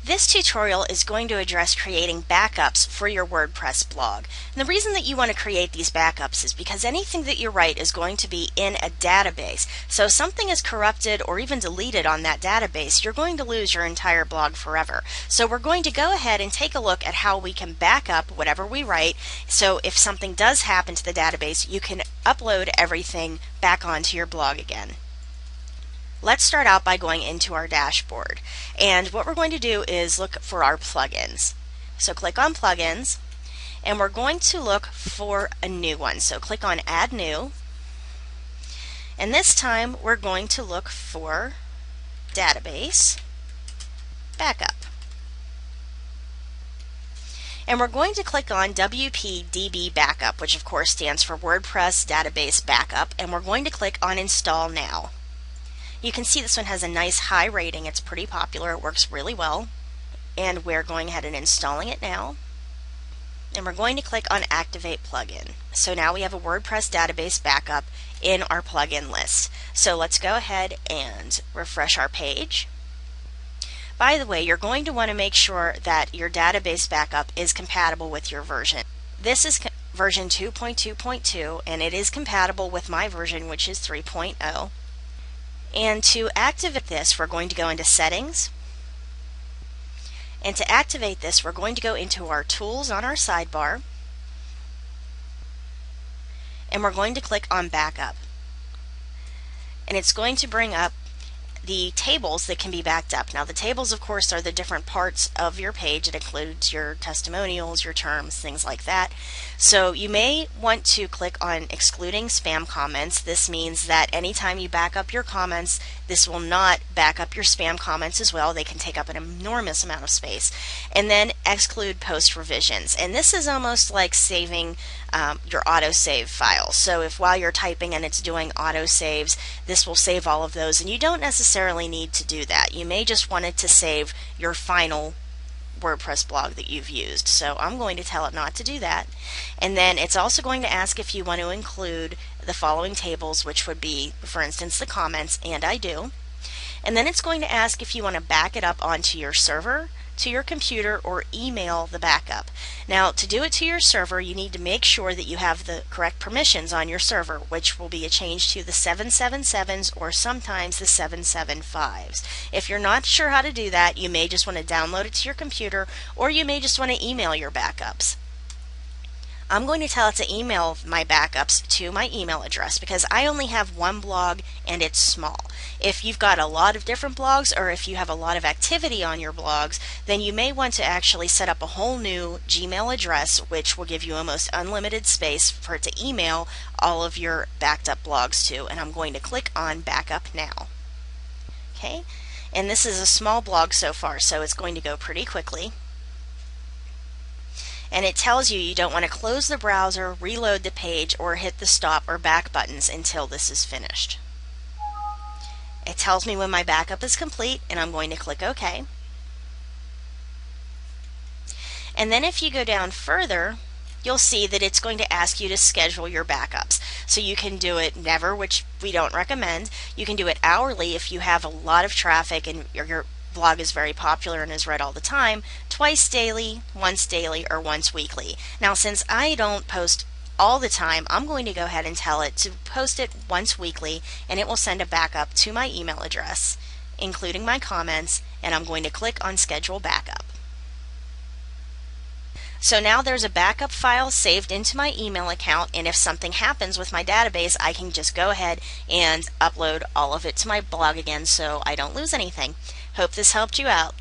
This tutorial is going to address creating backups for your WordPress blog. And the reason that you want to create these backups is because anything that you write is going to be in a database. So if something is corrupted or even deleted on that database, you're going to lose your entire blog forever. So we're going to go ahead and take a look at how we can back up whatever we write. So if something does happen to the database, you can upload everything back onto your blog again. Let's start out by going into our dashboard, and what we're going to do is look for our plugins. So click on plugins, and we're going to look for a new one. So click on add new, and this time we're going to look for database backup. And we're going to click on WPDB Backup, which of course stands for WordPress Database Backup, and we're going to click on Install Now. You can see this one has a nice high rating. It's pretty popular. It works really well. And we're going ahead and installing it now. And we're going to click on Activate Plugin. So now we have a WordPress database backup in our plugin list. So let's go ahead and refresh our page. By the way, you're going to want to make sure that your database backup is compatible with your version. This is version 2.2.2, and it is compatible with my version, which is 3.0. And to activate this, we're going to go into Settings. And to activate this, we're going to go into our Tools on our sidebar. And we're going to click on Backup. And it's going to bring up the tables that can be backed up. Now the tables, of course, are the different parts of your page. It includes your testimonials, your terms, things like that. So you may want to click on excluding spam comments. This means that anytime you back up your comments, this will not back up your spam comments as well. They can take up an enormous amount of space. And then exclude post revisions. And this is almost like saving your autosave file. So if while you're typing and it's doing autosaves, this will save all of those, and you don't necessarily need to do that. You may just want it to save your final WordPress blog that you've used. So I'm going to tell it not to do that. And then it's also going to ask if you want to include the following tables, which would be, for instance, the comments, and I do. And then it's going to ask if you want to back it up onto your server, to your computer, or email the backup. Now, to do it to your server, you need to make sure that you have the correct permissions on your server, which will be a change to the 777s or sometimes the 775s. If you're not sure how to do that, you may just want to download it to your computer, or you may just want to email your backups. I'm going to tell it to email my backups to my email address because I only have one blog and it's small. If you've got a lot of different blogs, or if you have a lot of activity on your blogs, then you may want to actually set up a whole new Gmail address, which will give you almost unlimited space for it to email all of your backed up blogs to. And I'm going to click on Backup Now. Okay, and this is a small blog so far, so it's going to go pretty quickly. And it tells you you don't want to close the browser, reload the page, or hit the stop or back buttons until this is finished. It tells me when my backup is complete, and I'm going to click OK. And then if you go down further, you'll see that it's going to ask you to schedule your backups. So you can do it never, which we don't recommend. You can do it hourly if you have a lot of traffic and your blog is very popular and is read all the time, twice daily, once daily, or once weekly. Now, since I don't post all the time, I'm going to go ahead and tell it to post it once weekly, and it will send a backup to my email address, including my comments, and I'm going to click on Schedule Backup. So now there's a backup file saved into my email account, and if something happens with my database, I can just go ahead and upload all of it to my blog again so I don't lose anything. Hope this helped you out.